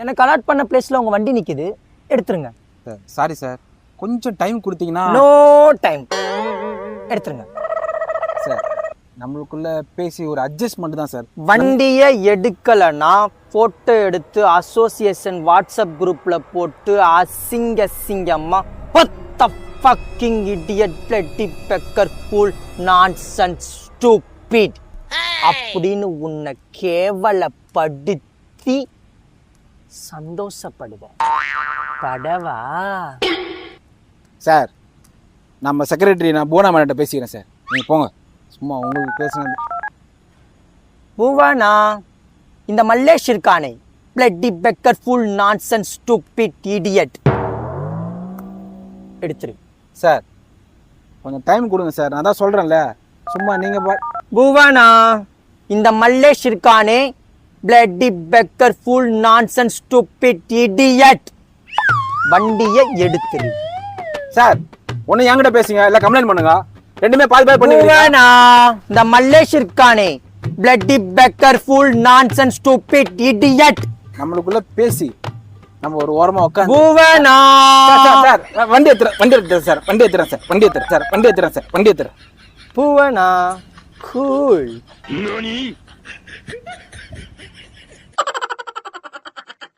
எனக்கு அலாட் பண்ண பிளேஸ்ல உங்க வண்டி நிக்குது, எடுத்துருங்க. சார் சாரி சார், கொஞ்சம் டைம் கொடுத்தீங்கன்னா. நோ டைம், எடுத்துருங்க. சார் நம்மளுக்குள்ள பேசி ஒரு அட்ஜஸ்ட்மெண்ட் தான் சார். வண்டியை எடுக்கலன்னா போட்டோ எடுத்து அசோசியேஷன் வாட்ஸ்அப் குரூப்ல போட்டு அசிங்கமா what the fucking idiot bloody pecker fool nonsense stupid அப்படின்னு உன்னை கேவலப்படுத்தி சந்தோஷப்படுவேன். படவா? சார் நம்ம செக்ரட்டரி நான் போனா மேட்ட பேசிக்கிறேன் சார், நீங்கள் போங்க. சும்மா உங்களுக்கு பேசுனது. பூவானா, இந்த மல்லேஷ் இருக்கானே, bloody pecker fool nonsense stupid idiot, எடுத்துரு. சார் கொஞ்சம் டைம் கொடுங்க சார், நான் தான் சொல்கிறேன்ல. சும்மா நீங்கள் பூவானா, இந்த மல்லேஷ் இருக்கானே, bloody pecker fool nonsense stupid idiot, வண்டியை எடுத்துரு. சார் ஒன்று என்கிட்ட பேசுங்க, இல்லை கம்ப்ளைண்ட் பண்ணுங்க. ரெண்டுமே பாதி பாதி பண்ணுவீங்க. பூவானா, இந்த மல்லேஷ் இருக்கானே, bloody pecker fool nonsense stupid idiot, நம்மளுக்குள்ள பேசி நம்ம ஒரு ஓரமா உட்காந்து. பூவானா, சார் வண்டி எடுத்துறேன் சார். பூவானா, cool.